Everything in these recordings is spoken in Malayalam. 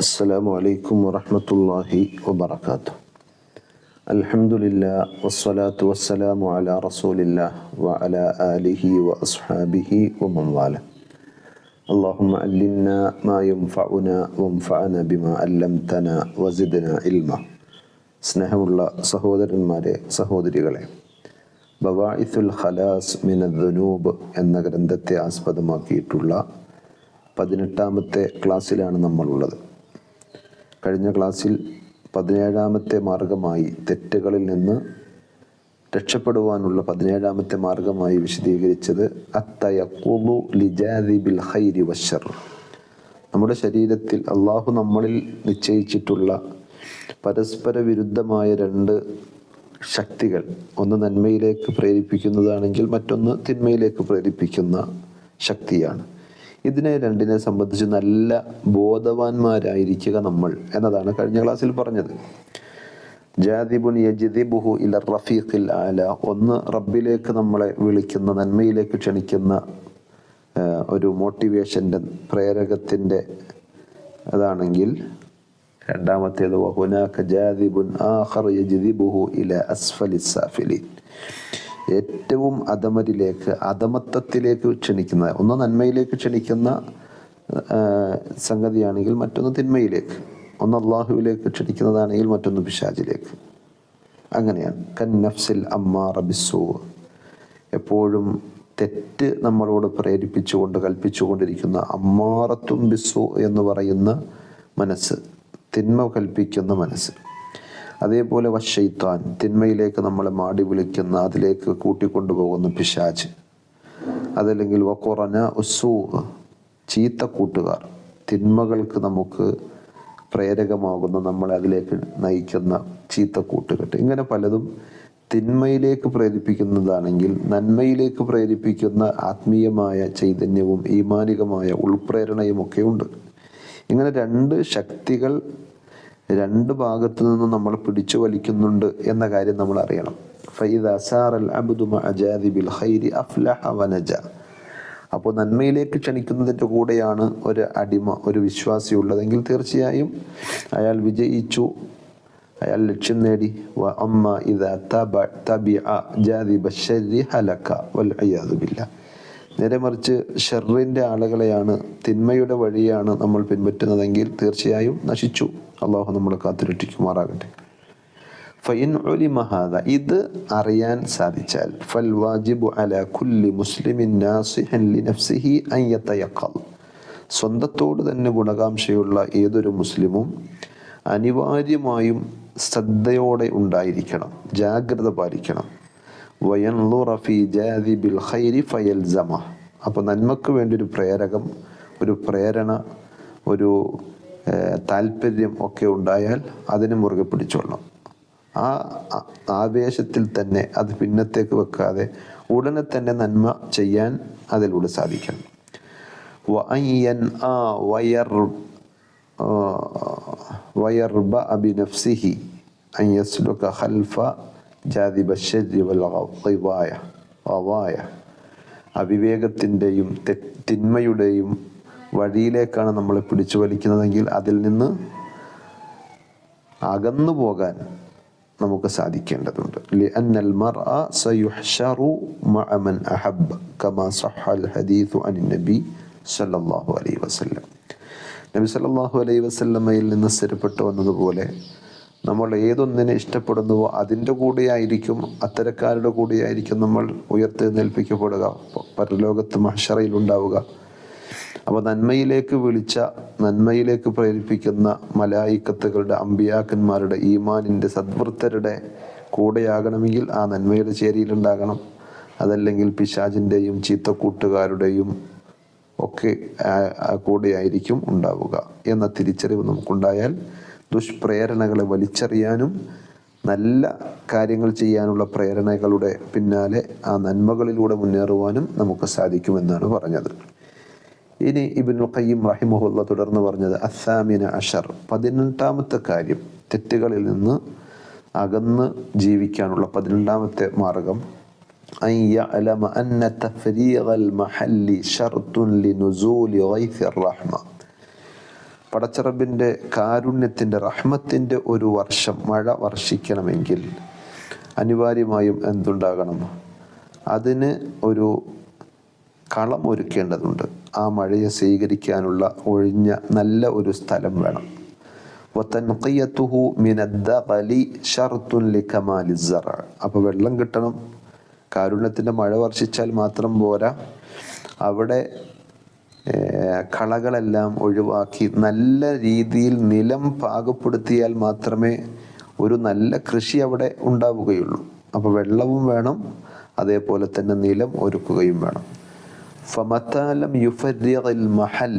അസ്സലാമു അലൈക്കും വറഹ്മത്തുള്ളാഹി വബറകാതുഹു. അൽഹംദുലില്ലാഹ് വസ്സലാത്തു വസ്സലാമു അലാ റസൂലില്ലാഹ് വഅലാ ആലിഹി വഅസ്ഹാബിഹി വമൻ വാല. അല്ലാഹുമ്മ അല്ലിംനാ മാ യൻഫഉനാ വൻഫഅനാ ബിമാ അല്ലംതനാ വസിദ്നാ ഇൽമാ. സ്നേഹമുള്ള സഹോദരന്മാരെ, സഹോദരികളെ, ബവാഇസുൽ ഖലാസ് മിനദ്ദുനൂബ് എന്ന ഗ്രന്ഥത്തെ ആസ്പദമാക്കിയിട്ടുള്ള 18ാമത്തെ ക്ലാസ്സിലാണ് നമ്മളുള്ളത്. കഴിഞ്ഞ ക്ലാസ്സിൽ 17ാമത്തെ മാർഗമായി, തെറ്റുകളിൽ നിന്ന് രക്ഷപ്പെടുവാനുള്ള 17ാമത്തെ മാർഗമായി വിശദീകരിച്ചത് അത്തയഖുദു ലിജാദിബിൽ ഖൈരി വശർ. നമ്മുടെ ശരീരത്തിൽ അള്ളാഹു നമ്മളിൽ നിശ്ചയിച്ചിട്ടുള്ള പരസ്പര വിരുദ്ധമായ രണ്ട് ശക്തികൾ, ഒന്ന് നന്മയിലേക്ക് പ്രേരിപ്പിക്കുന്നതാണെങ്കിൽ മറ്റൊന്ന് തിന്മയിലേക്ക് പ്രേരിപ്പിക്കുന്ന ശക്തിയാണ്. ഇതിനെ രണ്ടിനെ സംബന്ധിച്ച് നല്ല ബോധവാന്മാരായിരിക്കുക നമ്മൾ എന്നതാണ് കഴിഞ്ഞ ക്ലാസ്സിൽ പറഞ്ഞത്. ജാദിബുൻ യജ്ദിബുഹു ഇല റഫീഖിൽ ആല, ഒന്ന് റബ്ബിലേക്ക് നമ്മളെ വിളിക്കുന്ന, നന്മയിലേക്ക് ക്ഷണിക്കുന്ന ഒരു മോട്ടിവേഷൻ്റെ, പ്രേരകത്തിൻ്റെ അതാണെങ്കിൽ, രണ്ടാമത്തേത് വഹുനാക ജാദിബുൻ ആഖർ യജ്ദിബുഹു ഇല അസ്ഫലിസ് സാഫിലീൻ, ഏറ്റവും അധമരിലേക്ക്, അധമത്വത്തിലേക്ക് ക്ഷണിക്കുന്ന, ഒന്ന് നന്മയിലേക്ക് ക്ഷണിക്കുന്ന സംഗതിയാണെങ്കിൽ മറ്റൊന്ന് തിന്മയിലേക്ക്, ഒന്ന് അള്ളാഹുവിലേക്ക് ക്ഷണിക്കുന്നതാണെങ്കിൽ മറ്റൊന്ന് പിശാചിലേക്ക്. അങ്ങനെയാണ്. കൻ നഫ്സിൽ അമ്മാറ ബിസ്സൂ, എപ്പോഴും തെറ്റ് നമ്മളോട് പ്രേരിപ്പിച്ചുകൊണ്ട് കൽപ്പിച്ചുകൊണ്ടിരിക്കുന്ന അമ്മാറത്തും ബിസ്സൂ എന്ന് പറയുന്ന മനസ്സ്, തിന്മ കൽപ്പിക്കുന്ന മനസ്സ്. അതേപോലെ വശൈത്താൻ, തിന്മയിലേക്ക് നമ്മളെ മാടി വിളിക്കുന്ന, അതിലേക്ക് കൂട്ടിക്കൊണ്ടുപോകുന്ന പിശാച്. അതല്ലെങ്കിൽ വഖുറന ഉസ്സൂ, ചീത്ത കൂട്ടുകാർ, തിന്മകൾക്ക് നമുക്ക് പ്രേരകമാകുന്ന, നമ്മളെ അതിലേക്ക് നയിക്കുന്ന ചീത്ത കൂട്ടുകെട്ട്. ഇങ്ങനെ പലതും തിന്മയിലേക്ക് പ്രേരിപ്പിക്കുന്നതാണെങ്കിൽ നന്മയിലേക്ക് പ്രേരിപ്പിക്കുന്ന ആത്മീയമായ ചൈതന്യവും ഈമാനികമായ ഉൾപ്രേരണയും ഒക്കെ ഉണ്ട്. ഇങ്ങനെ രണ്ട് ശക്തികൾ രണ്ട് ഭാഗത്തു നിന്നും നമ്മൾ പിടിച്ചു വലിക്കുന്നുണ്ട് എന്ന കാര്യം നമ്മൾ അറിയണം. ഫഇദാ സാറൽ അബ്ദു മഅ ജാദിബിൽ ഖൈരി അഫ്ലഹ വനജ. അപ്പോൾ നന്മയിലേക്ക് ക്ഷണിക്കുന്നതിൻ്റെ കൂടെയാണ് ഒരു അടിമ, ഒരു വിശ്വാസി ഉള്ളതെങ്കിൽ തീർച്ചയായും അയാൾ വിജയിച്ചു, അയാൾ ലക്ഷ്യം നേടി. വ അമ്മ ഇദാ തബിഅ ജാദിബ ശർരി ഹലക വൽ ഇയാദു ബില്ലാഹ്. നേരെ മറിച്ച് ഷർറിൻ്റെ ആളുകളെയാണ്, തിന്മയുടെ വഴിയാണ് നമ്മൾ പിൻപറ്റുന്നതെങ്കിൽ തീർച്ചയായും നശിച്ചു. അള്ളാഹു നമ്മളെ കാത്തുരക്ഷിക്കുമാറാകട്ടെ. ഫഇൻ ഉലിമ ഹാദ, ഇത് അറിയാൻ സാധിച്ചാൽ, ഫൽ വാജിബു അലാ കുല്ലി മുസ്ലിമിൻ നാസിഹൻ ലിനഫ്സിഹി അൻ യതയഖൽ, സ്വന്തത്തോട് തന്നെ ഗുണകാംക്ഷയുള്ള ഏതൊരു മുസ്ലിമും അനിവാര്യമായും ശ്രദ്ധയോടെ ഉണ്ടായിരിക്കണം, ജാഗ്രത പാലിക്കണം. വയൻളുറ ഫീ ജാദിബിൽ ഖൈരി ഫയൽസമ, അപ്പോൾ നന്മക്ക് വേണ്ടി ഒരു പ്രേരകം, ഒരു പ്രേരണ, ഒരു താല്പര്യം ഒക്കെ ഉണ്ടായാൽ അതിനെ മുറുകെ പിടിച്ചോളണം. ആ ആവേശത്തിൽ തന്നെ അത് പിന്നത്തേക്ക് വെക്കാതെ ഉടനെ തന്നെ നന്മ ചെയ്യാൻ അതിലൂടെ സാധിക്കണം. വയർബ ബിനഫ്സിഹി അൻ യസ്ലുക ഖൽഫ ജാദിബ ശർരി വൽ ഗവായ, അവിവേകത്തിൻ്റെയും തിന്മയുടെയും വഴിയിലേക്കാണ് നമ്മളെ പിടിച്ചു വലിക്കുന്നതെങ്കിൽ അതിൽ നിന്ന് അകന്നു പോകാൻ നമുക്ക് സാധിക്കേണ്ടതുണ്ട്. ലിഅന്നൽ മർഅ സയുഹ്ശറു മഅ മൻ അഹബ്ബ കമാ സഹൽ ഹദീസു അൻ നബി സല്ലല്ലാഹു അലൈഹി വസല്ലം. നബി സല്ലല്ലാഹു അലൈഹി വസല്ലമയിൽ നിന്ന് സ്ഥിരപ്പെട്ടു വന്നതുപോലെ നമ്മൾ ഏതൊന്നിനെ ഇഷ്ടപ്പെടുന്നുവോ അതിൻ്റെ കൂടെയായിരിക്കും, അത്തരക്കാരുടെ കൂടെയായിരിക്കും നമ്മൾ ഉയർത്തെഴുന്നേൽപ്പിക്കപ്പെടുക, പരലോകത്ത് മഹ്ശറയിൽ ഉണ്ടാവുക. അപ്പോൾ നന്മയിലേക്ക് വിളിച്ച, നന്മയിലേക്ക് പ്രേരിപ്പിക്കുന്ന മലായിക്കത്തുകളുടെ, അമ്പിയാക്കന്മാരുടെ, ഈമാനിൻ്റെ സദ്വൃത്തരുടെ കൂടെയാകണമെങ്കിൽ ആ നന്മയുടെ ചേരിയിലുണ്ടാകണം. അതല്ലെങ്കിൽ പിശാചിൻ്റെയും ചീത്ത കൂട്ടുകാരുടെയും ഒക്കെ കൂടെയായിരിക്കും ഉണ്ടാവുക എന്ന തിരിച്ചറിവ് നമുക്കുണ്ടായാൽ ദുഷ്പ്രേരണകളെ വലിച്ചെറിയാനും നല്ല കാര്യങ്ങൾ ചെയ്യാനുള്ള പ്രേരണകളുടെ പിന്നാലെ ആ നന്മകളിലൂടെ മുന്നേറുവാനും നമുക്ക് സാധിക്കുമെന്നാണ് പറഞ്ഞത്. ഇനി ഇബ്നുൽ ഖയ്യിം റഹിമഹുല്ലാഹ് തുടർന്ന് പറഞ്ഞത് അസ്സാമിന അഷർ, 18ാമത്തെ കാര്യം, തെറ്റുകളിൽ നിന്ന് അകന്ന് ജീവിക്കാനുള്ള 18ാമത്തെ മാർഗം, അൻ യഅലമ അന്ന തഫരീഗൽ മഹല്ലി ശർത്തുൻ ലിനുസൂലി ഗൈസിർ റഹ്മ, പടച്ചറബിൻ്റെ കാരുണ്യത്തിൻ്റെ റഹ്മത്തിൻ്റെ ഒരു വർഷം മഴ വർഷിക്കണമെങ്കിൽ അനിവാര്യമായും എന്തുണ്ടാകണം? അതിന് ഒരു കളം ഒരുക്കേണ്ടതുണ്ട്. ആ മഴയെ സ്വീകരിക്കാനുള്ള ഒഴിഞ്ഞ നല്ല ഒരു സ്ഥലം വേണം. വതൻഖിയതുഹു മിനദ്ദഖലി ശർത്തുൻ ലികമാലി സ്സറ. അപ്പോൾ വെള്ളം കിട്ടണം. കാരുണ്യത്തിൻ്റെ മഴ വർഷിച്ചാൽ മാത്രം പോരാ, അവിടെ കളകളെല്ലാം ഒഴിവാക്കി നല്ല രീതിയിൽ നിലം പാകപ്പെടുത്തിയാൽ മാത്രമേ ഒരു നല്ല കൃഷി അവിടെ ഉണ്ടാവുകയുള്ളൂ. അപ്പോൾ വെള്ളവും വേണം, അതേപോലെ തന്നെ നിലം ഒരുക്കുകയും വേണം. فمتى لم يفرغ المحل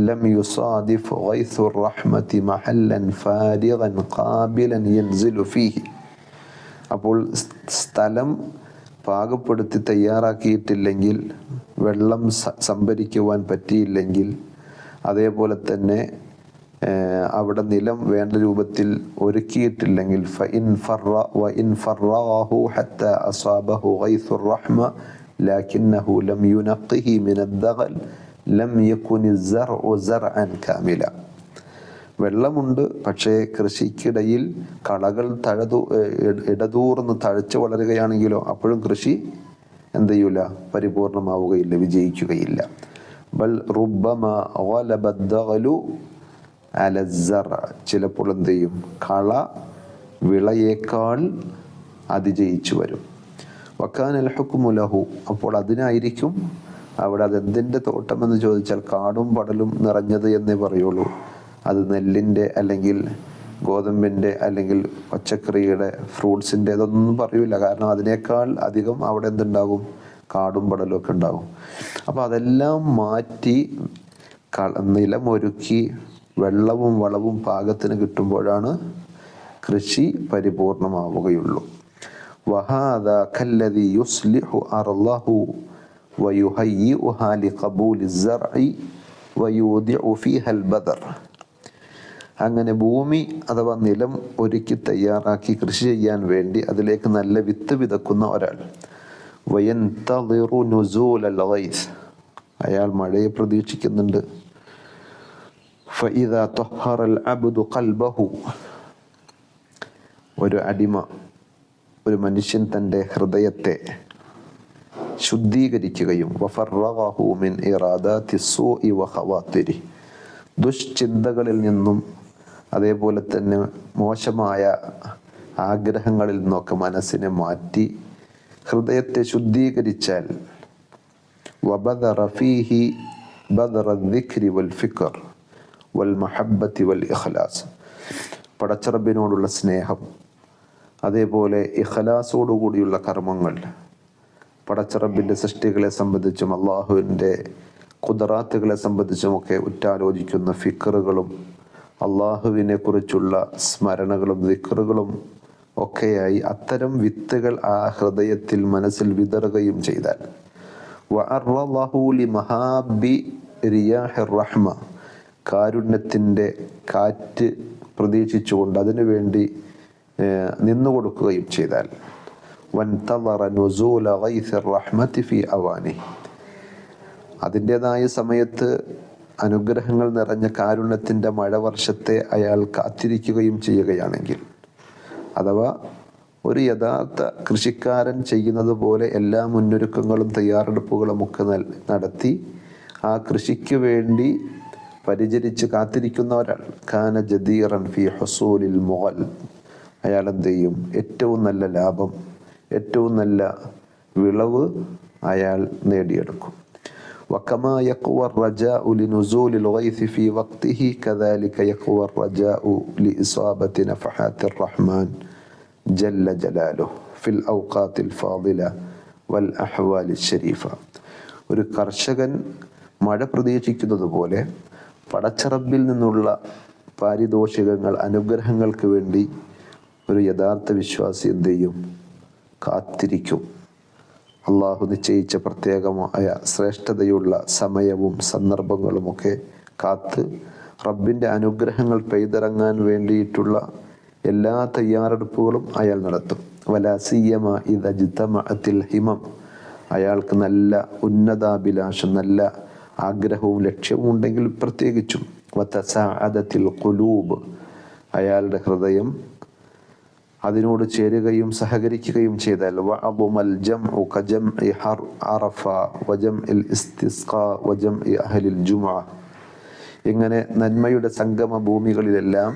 لم يصادف غيث الرحمة محلا فارغا قابلا ينزل فيه. അപ്പോൾ സ്ഥലം പാകപ്പെടുത്തി തയ്യാറാക്കിയിട്ടില്ലെങ്കിൽ, വെള്ളം സംഭരിക്കുവാൻ പറ്റിയില്ലെങ്കിൽ, അതേപോലെ തന്നെ അവിടെ നിലം വേണ്ട രൂപത്തിൽ ഒരുക്കിയിട്ടില്ലെങ്കിൽ فإن فرغه حتى أصابه غيث الرحمة لكنه لم ينقه من الدغل لم يكن الزرع زرعا كاملا. വെള്ളമുണ്ട്, പക്ഷേ കൃഷിക്കിടയിൽ കളകൾ ഇടതൂർന്ന് തഴച്ച് വളരുകയാണെങ്കിലോ അപ്പോഴും കൃഷി എന്ത് ചെയ്യൂല? പരിപൂർണമാവുകയില്ല, വിജയിക്കുകയില്ല. ബൽ റുബ്ബമ ഗലബ അദ്ദഗലു അല അസ്സറ. ചിലപ്പോൾ എന്ത് ചെയ്യും? കള വിളയേക്കാൾ അതിജയിച്ചു വരും. വക്കാനൽ ഹുക്മു ലഹു. അപ്പോൾ അതിനായിരിക്കും അവിടെ. അതെന്തിൻ്റെ തോട്ടമെന്ന് ചോദിച്ചാൽ കാടും പടലും നിറഞ്ഞത് എന്നേ പറയുള്ളൂ. അത് നെല്ലിൻ്റെ അല്ലെങ്കിൽ ഗോതമ്പിൻ്റെ അല്ലെങ്കിൽ പച്ചക്കറിയുടെ ഫ്രൂട്ട്സിൻ്റെ ഇതൊന്നും പറയൂല. കാരണം അതിനേക്കാൾ അധികം അവിടെ എന്തുണ്ടാകും? കാടും പടലും ഒക്കെ ഉണ്ടാകും. അപ്പോൾ അതെല്ലാം മാറ്റി നിലമൊരുക്കി വെള്ളവും വളവും പാകത്തിന് കിട്ടുമ്പോഴാണ് കൃഷി പരിപൂർണമാവുകയുള്ളൂ. وهذا كالذي يصلح أرضه ويهيئها لقبول الزرع ويودع فيها البذر. അങ്ങനെ ഭൂമി അഥവാ നിലം ഒരുക്കി തയ്യാറാക്കി കൃഷി ചെയ്യാൻ വേണ്ടി അതിലേക്ക് നല്ല വിത്ത് വിതക്കുന്ന ഒരാൾ. വയൻതളിറു നുസൂലൽ ഗൈസ്. അയാൾ മഴയെ പ്രതീക്ഷിക്കുന്നുണ്ട്. ഫഇദാ തഹറൽ അബ്ദു ഖൽബഹു. ഒരു അടിമ, ഒരു മനുഷ്യൻ തൻ്റെ ഹൃദയത്തെ ശുദ്ധീകരിക്കുകയും വഫറഗഹു മിൻ ഇറാദാതി സൂഇ വഖവാതിരി. ദുഷ്ചിന്തകളിൽ നിന്നും അതേപോലെ തന്നെ മോശമായ ആഗ്രഹങ്ങളിൽ നിന്നൊക്കെ മനസ്സിനെ മാറ്റി ഹൃദയത്തെ ശുദ്ധീകരിച്ചാൽ വബദറ ഫീഹി ബദറ ദിക്രി വൽ ഫിക്ർ വൽ മഹബ്ബത്തി വൽ ഇഖ്ലാസ്. പടച്ചറബിനോടുള്ള സ്നേഹം, അതേപോലെ ഇഖ്ലാസോടുകൂടിയുള്ള കർമ്മങ്ങൾ, പടച്ചറബിൻ്റെ സൃഷ്ടികളെ സംബന്ധിച്ചും അള്ളാഹുവിൻ്റെ ഖുദറാത്തുകളെ സംബന്ധിച്ചുമൊക്കെ ഉറ്റാലോചിക്കുന്ന ഫിക്റുകളും അള്ളാഹുവിനെ കുറിച്ചുള്ള സ്മരണകളും ദിക്റുകളും ഒക്കെയായി അത്തരം വിത്തുകൾ ആ ഹൃദയത്തിൽ മനസ്സിൽ വിതറുകയും ചെയ്താൽ വഅർളഹു ലിമഹാബി റിയാഹിർ റഹ്മ. കാരുണ്യത്തിൻ്റെ കാറ്റ് പ്രതീക്ഷിച്ചുകൊണ്ട് അതിനുവേണ്ടി നിന്നുകൊടുക്കുകയും ചെയ്താൽ വൻതളറ നുസൂല ഗൈസിർ റഹ്മതി ഫി അവാനി. അതിൻ്റെതായ സമയത്ത് അനുഗ്രഹങ്ങൾ നിറഞ്ഞ കാരുണ്യത്തിൻ്റെ മഴവർഷത്തെ അയാൾ കാത്തിരിക്കുകയും ചെയ്യുകയാണെങ്കിൽ, അഥവാ ഒരു യഥാർത്ഥ കൃഷിക്കാരൻ ചെയ്യുന്നത് പോലെ എല്ലാ മുന്നൊരുക്കങ്ങളും തയ്യാറെടുപ്പുകളും ഒക്കെ നടത്തി ആ കൃഷിക്ക് വേണ്ടി പരിചരിച്ച് കാത്തിരിക്കുന്ന ഒരാൾ, കാന ജദീറൻ ഫി ഹുസൂലിൽ മുഗൽ. അയാൾ എന്ത് ചെയ്യും? ഏറ്റവും നല്ല ലാഭം, ഏറ്റവും നല്ല വിളവ് അയാൾ നേടിയെടുക്കും. وكما يقوى الرجاء لنزول الغيث في وقته كذلك يقوى الرجاء لإصابة نفحات الرحمن جل جلاله في الأوقات الفاضلة والأحوال الشريفة. ഒരു കർഷകൻ മഴ പ്രതീക്ഷിക്കുന്നത് പോലെ പടച്ചറബിൽ നിന്നുള്ള പാരിതോഷികങ്ങൾ, അനുഗ്രഹങ്ങൾക്ക് വേണ്ടി ഒരു യഥാർത്ഥ വിശ്വാസി എന്ത് ചെയ്യും? കാത്തിരിക്കും. അള്ളാഹു നിശ്ചയിച്ച പ്രത്യേകമായ ശ്രേഷ്ഠതയുള്ള സമയവും സന്ദർഭങ്ങളുമൊക്കെ കാത്ത് റബ്ബിൻ്റെ അനുഗ്രഹങ്ങൾ പെയ്തിറങ്ങാൻ വേണ്ടിയിട്ടുള്ള എല്ലാ തയ്യാറെടുപ്പുകളും അയാൾ നടത്തും. വലാസിയമ ഇദ ജ്തമഅത്തിൽ ഹിമം. അയാൾക്ക് നല്ല ഉന്നതാഭിലാഷം, നല്ല ആഗ്രഹവും ലക്ഷ്യവും ഉണ്ടെങ്കിൽ പ്രത്യേകിച്ചും. വതസാഅദത്തിൽ ഖുലൂബ്, അയാളുടെ ഹൃദയം അതിനോട് ചേരുകയും സഹകരിക്കുകയും ചെയ്താൽ വഅദുമൽ ജംഉ കജംഇ അറഫ വജംഇൽ ഇസ്തിസ്ഖാ വജംഇ അഹ്ലിൽ ജുമുഅ, ഇങ്ങനെ നന്മയുടെ സംഗമ ഭൂമികളിലെല്ലാം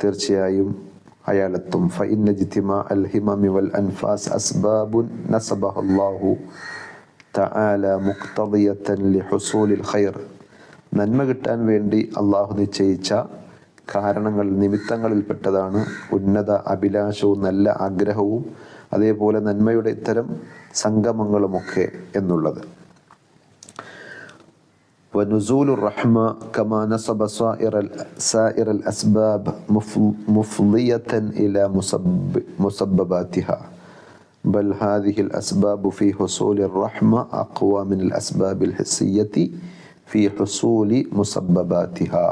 തീർച്ചയായും അയാളെത്തും. ഫഇന്ന ഇജ്തിമാ അൽ ഹിമമി വൽ അൻഫാസ് അസ്ബാബുൻ നസബഹല്ലാഹു തആല മുഖ്തദിയത്തൻ ലിഹുസൂലിൽ ഖൈർ, നന്മ കിട്ടാൻ വേണ്ടി അള്ളാഹു നിശ്ചയിച്ച കാരണങ്ങൾ, നിമിത്തങ്ങളിൽപ്പെട്ടതാണ് ഉന്നത അഭിലാഷവും നല്ല ആഗ്രഹവും അതേപോലെ നന്മയുടെ ഇത്തരം സംഗമങ്ങളുമൊക്കെ എന്നുള്ളത്. ونزول الرحمة كما نصب سائر الأسباب مفضية إلى مسبباتها، بل هذه الأسباب في حصول الرحمة أقوى من الأسباب الحسية في حصول مسبباتها.